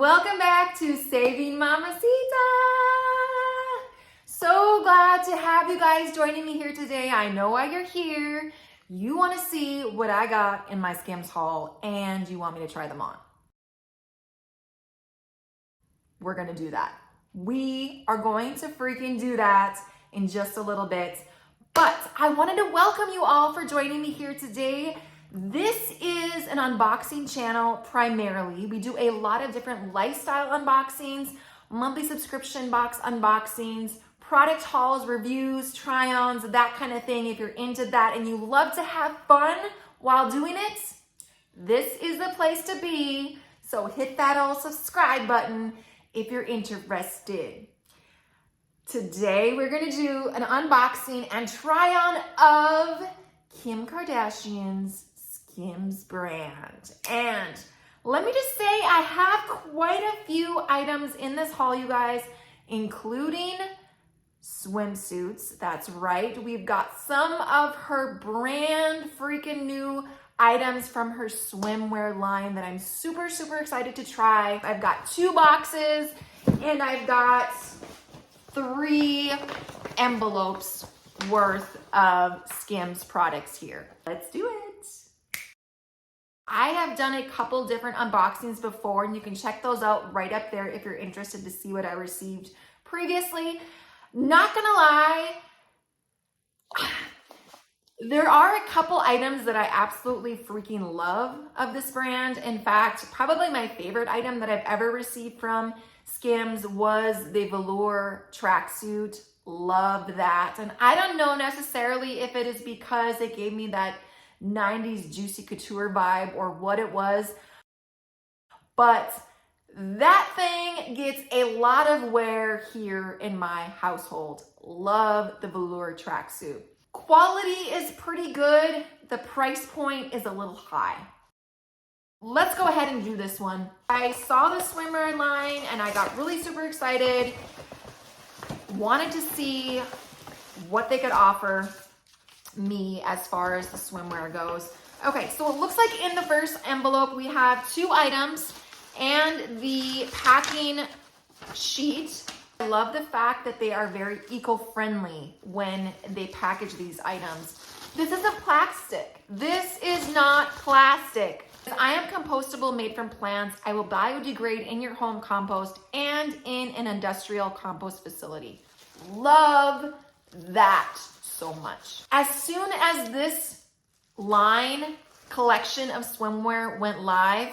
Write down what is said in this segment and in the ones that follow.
Welcome back to Saving Mamasita. So glad to have you guys joining me here today. I know why you're here. You want to see what I got in my Skims haul and you want me to try them on. We're going to do that. We are going to freaking do that in just a little bit. But I wanted to welcome you all for joining me here today. This is an unboxing channel primarily. We do a lot of different lifestyle unboxings, monthly subscription box unboxings, product hauls, reviews, try-ons, that kind of thing. If you're into that and you love to have fun while doing it, this is the place to be. So hit that old subscribe button if you're interested. Today, we're gonna do an unboxing and try on of Kim Kardashian's Skims brand. And let me just say, I have quite a few items in this haul, you guys, including swimsuits. That's right. We've got some of her brand freaking new items from her swimwear line that I'm super, super excited to try. I've got 2 boxes and I've got 3 envelopes worth of Skims products here. Let's do it. I have done a couple different unboxings before and you can check those out right up there if you're interested to see what I received previously. Not gonna lie, there are a couple items that I absolutely freaking love of this brand. In fact, probably my favorite item that I've ever received from Skims was the velour tracksuit. Loved that. And I don't know necessarily if it is because it gave me that 90s juicy couture vibe or what it was, but that thing gets a lot of wear here in my household. Love the velour tracksuit. Quality is pretty good. The price point is a little high. Let's go ahead and do this one. I saw the swimwear line and I got really super excited. Wanted to see what they could offer me as far as the swimwear goes. Okay, so it looks like in the first envelope we have 2 items and the packing sheet. I love the fact that they are very eco-friendly when they package these items. This isn't plastic. This is not plastic. I am compostable, made from plants. I will biodegrade in your home compost and in an industrial compost facility. Love that so much. As soon as this line collection of swimwear went live,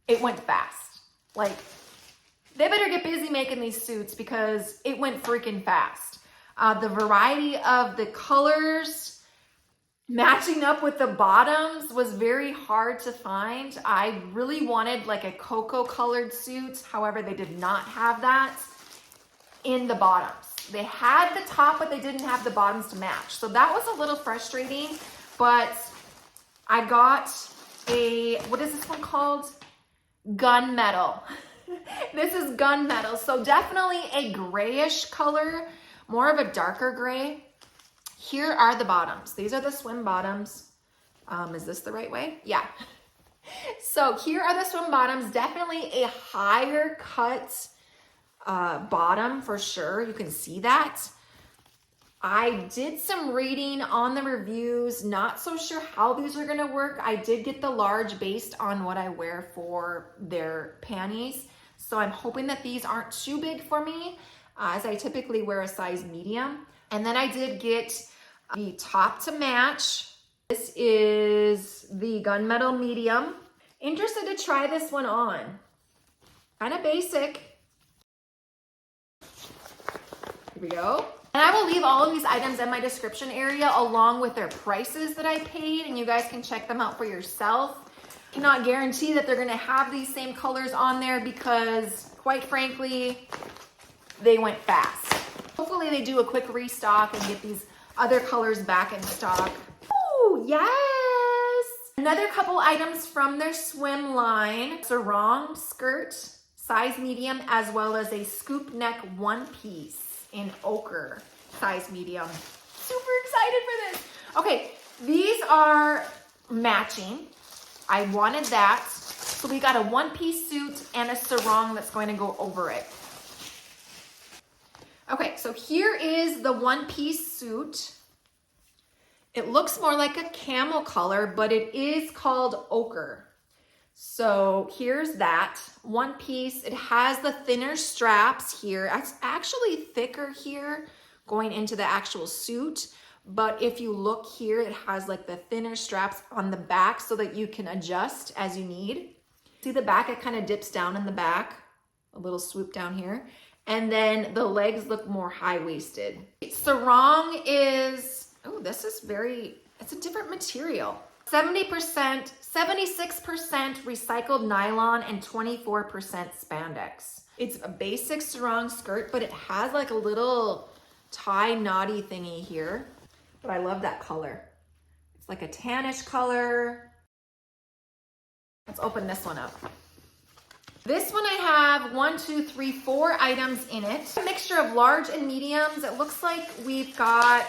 it went fast. Like, they better get busy making these suits because it went freaking fast. The variety of the colors matching up with the bottoms was very hard to find. I really wanted like a cocoa colored suit. However, they did not have that in the bottoms. They had the top, but they didn't have the bottoms to match. So that was a little frustrating, but I got a, what is this one called? Gunmetal. This is gunmetal. So definitely a grayish color, more of a darker gray. Here are the bottoms. These are the swim bottoms. Is this the right way? Yeah. So here are the swim bottoms. Definitely a higher cut bottom for sure. You can see that. I did some reading on the reviews. Not so sure how these are going to work. I did get the large based on what I wear for their panties. So I'm hoping that these aren't too big for me, as I typically wear a size medium. And then I did get the top to match. This is the gunmetal medium. Interested to try this one on. Kind of basic. Here we go. And I will leave all of these items in my description area along with their prices that I paid, and you guys can check them out for yourself. Cannot guarantee that they're gonna have these same colors on there because, quite frankly, they went fast. Hopefully they do a quick restock and get these other colors back in stock. Oh, yes! Another couple items from their swim line. SARONG skirt, size medium, as well as a scoop neck one piece in ochre, size medium. Super excited for this. Okay, these are matching. I wanted that. So we got a one-piece suit and a sarong that's going to go over it. Okay, so here is the one-piece suit. It looks more like a camel color, but it is called ochre. So here's that one piece. It has the thinner straps here. It's actually thicker here going into the actual suit. But if you look here, it has like the thinner straps on the back so that you can adjust as you need. See the back, it kind of dips down in the back, a little swoop down here. And then the legs look more high-waisted. Sarong is, oh, this is it's a different material. 70%, 76% recycled nylon and 24% spandex. It's a basic sarong skirt, but it has like a little tie knotty thingy here. But I love that color. It's like a tannish color. Let's open this one up. This one I have 4 items in it. A mixture of large and mediums. It looks like we've got,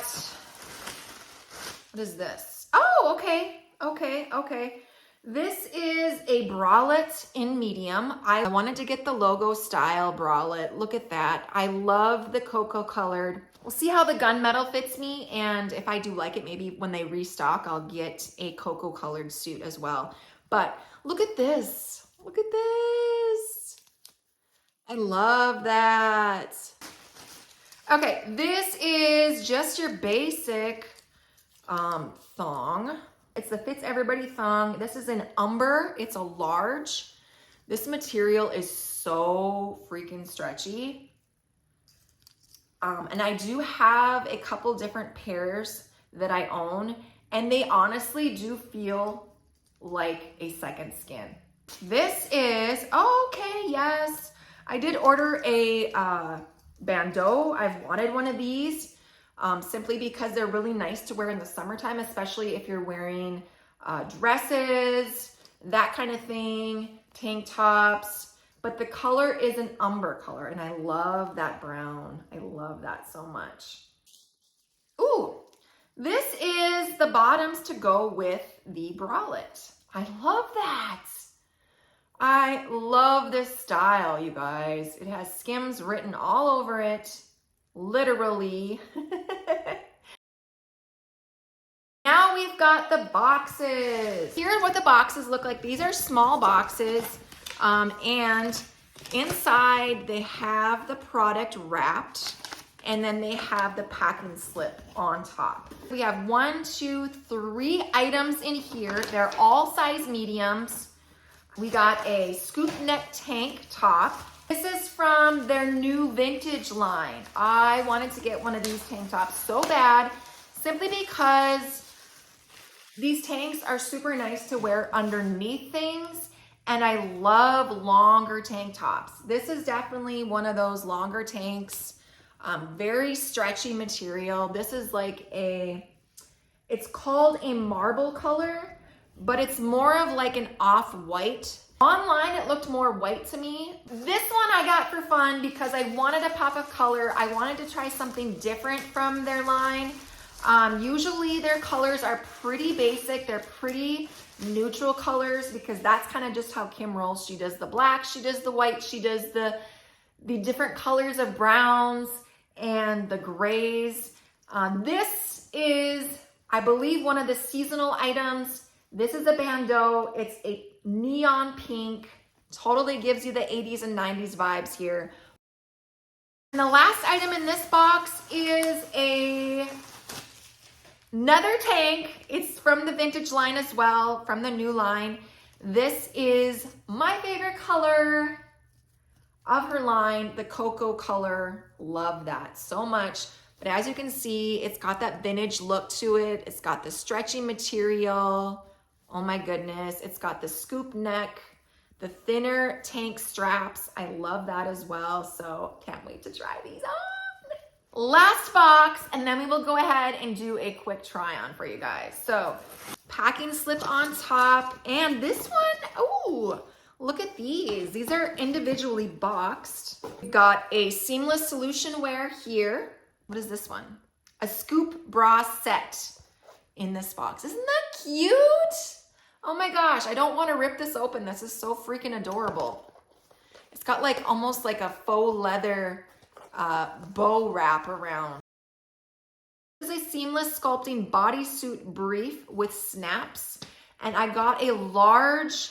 what is this? Oh, okay. This is a bralette in medium. I wanted to get the logo style bralette. Look at that. I love the cocoa colored. We'll see how the gunmetal fits me, and if I do like it, maybe when they restock, I'll get a cocoa colored suit as well. But look at this. Look at this. I love that. Okay, this is just your basic thong. It's the Fits Everybody thong. This is an UMBER. It's a large. This material is so freaking stretchy. And I do have a couple different pairs that I own, and they honestly do feel like a second skin. This is, okay, yes. I did order a BANDEAU. I've wanted one of these simply because they're really nice to wear in the summertime, especially if you're wearing dresses, that kind of thing, tank tops. But the color is an umber color, and I love that brown. I love that so much. Ooh, this is the bottoms to go with the bralette. I love that. I love this style, you guys. It has Skims written all over it, literally. Now we've got the boxes. Here are what the boxes look like. These are small boxes, and inside they have the product wrapped, and then they have the packing slip on top. We have 1, 2, 3 items in here. They're all size mediums. We got a scoop neck tank top. This is from their new vintage line. I wanted to get one of these tank tops so bad, simply because these tanks are super nice to wear underneath things, and I love longer tank tops. This is definitely one of those longer tanks, very stretchy material. This is like it's called a marble color, but it's more of like an off-white. Online, it looked more white to me. This one I got for fun because I wanted a pop of color. I wanted to try something different from their line. Usually their colors are pretty basic. They're pretty neutral colors because that's kind of just how Kim rolls. She does the black, she does the white, she does the different colors of browns and the grays. This is, I believe, one of the seasonal items. This is a BANDEAU. It's a neon pink. Totally gives you the 80s and 90s vibes here. And the last item in this box is another tank. It's from the vintage line as well, from the new line. This is my favorite color of her line, the cocoa color. Love that so much. But as you can see, it's got that vintage look to it. It's got the stretchy material. Oh my goodness. It's got the scoop neck, the thinner tank straps. I love that as well. So can't wait to try these on. Last box, and then we will go ahead and do a quick try on for you guys. So packing slip on top, and this one, ooh, look at these. These are individually boxed. We've got a seamless solution wear here. What is this one? A scoop bra set in this box. Isn't that cute? Oh my gosh, I don't want to rip this open. This is so freaking adorable. It's got like almost like a faux leather bow wrap around. This is a seamless sculpting bodysuit brief with snaps. And I got a large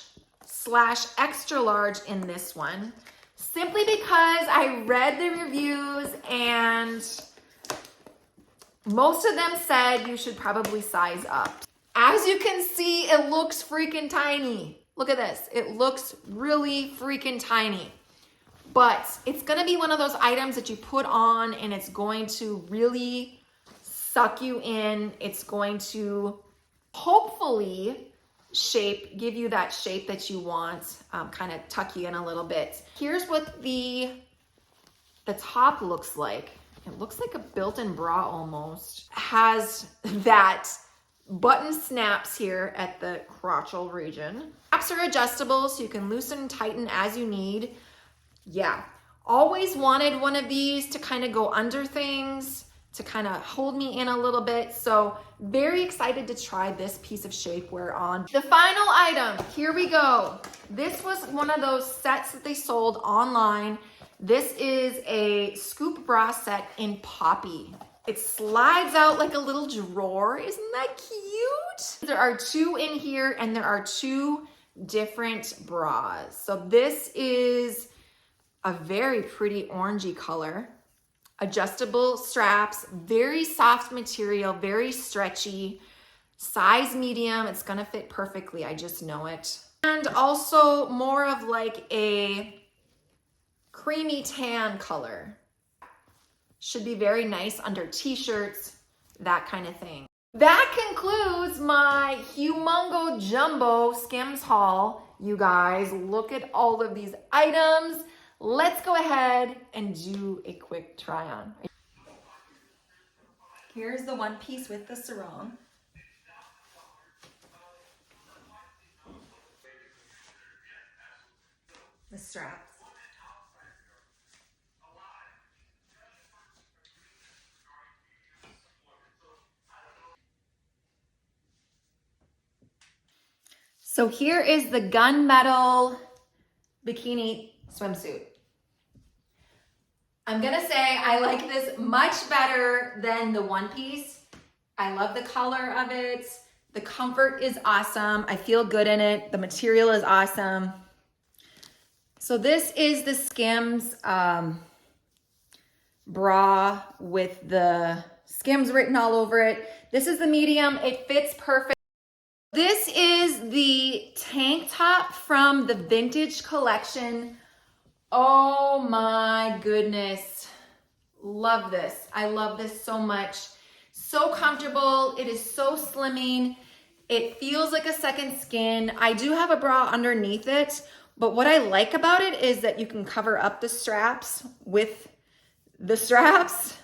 / extra large in this one, simply because I read the reviews and most of them said you should probably size up. As you can see, it looks freaking tiny. Look at this. It looks really freaking tiny. But it's gonna be one of those items that you put on and it's going to really suck you in. It's going to hopefully give you that shape that you want, kind of tuck you in a little bit. Here's what the top looks like. It looks like a built-in bra almost. Has that button snaps here at the crotchal region. Straps are adjustable so you can loosen and tighten as you need. Yeah, always wanted one of these to kind of go under things, to kind of hold me in a little bit. So very excited to try this piece of shapewear on. The final item, here we go. This was one of those sets that they sold online. This is a scoop bra set in Poppy. It slides out like a little drawer. Isn't that cute? There are 2 in here and there are 2 different bras. So this is a very pretty orangey color. Adjustable straps, very soft material, very stretchy, size medium. It's gonna fit perfectly, I just know it. And also more of like a creamy tan color. Should be very nice under t-shirts, that kind of thing. That concludes my humongo jumbo Skims haul. You guys, look at all of these items. Let's go ahead and do a quick try on. Here's the one piece with the sarong. The straps. So here is the gunmetal bikini swimsuit. I'm gonna say I like this much better than the one piece. I love the color of it. The comfort is awesome. I feel good in it. The material is awesome. So this is the Skims bra with the Skims written all over it. This is the medium. It fits perfect. This is the tank top from the vintage collection. Oh my goodness. Love this. I love this so much. So comfortable. It is so slimming. It feels like a second skin. I do have a bra underneath it, but what I like about it is that you can cover up the straps with the straps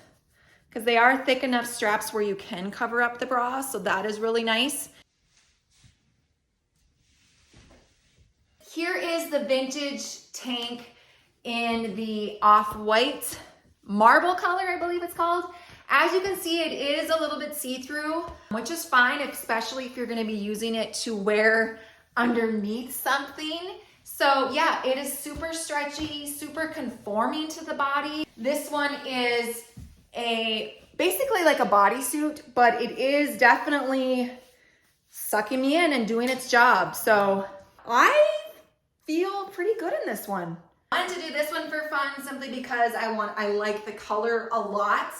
because they are thick enough straps where you can cover up the bra. So that is really nice. Here is the vintage tank in the off-white marble color, I believe it's called. As you can see, it is a little bit see-through, which is fine, especially if you're gonna be using it to wear underneath something. So yeah, it is super stretchy, super conforming to the body. This one is basically like a bodysuit, but it is definitely sucking me in and doing its job. So I feel pretty good in this one. I wanted to do this one for fun simply because I like the color a lot.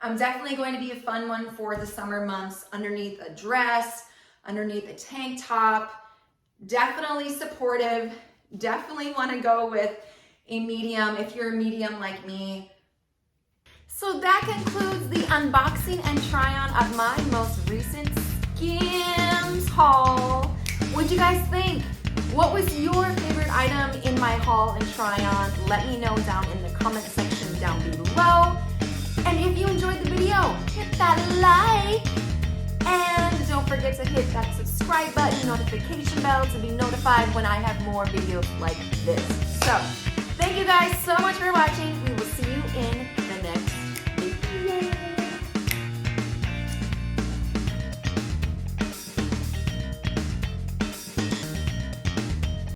Definitely going to be a fun one for the summer months underneath a dress, underneath a tank top. Definitely supportive. Definitely want to go with a medium if you're a medium like me. So that concludes the unboxing and try on of my most recent Skims haul. What'd you guys think? What was your favorite item in my haul and try on? Let me know down in the comment section down below. And if you enjoyed the video, hit that like. And don't forget to hit that subscribe button, notification bell to be notified when I have more videos like this. So, thank you guys so much for watching.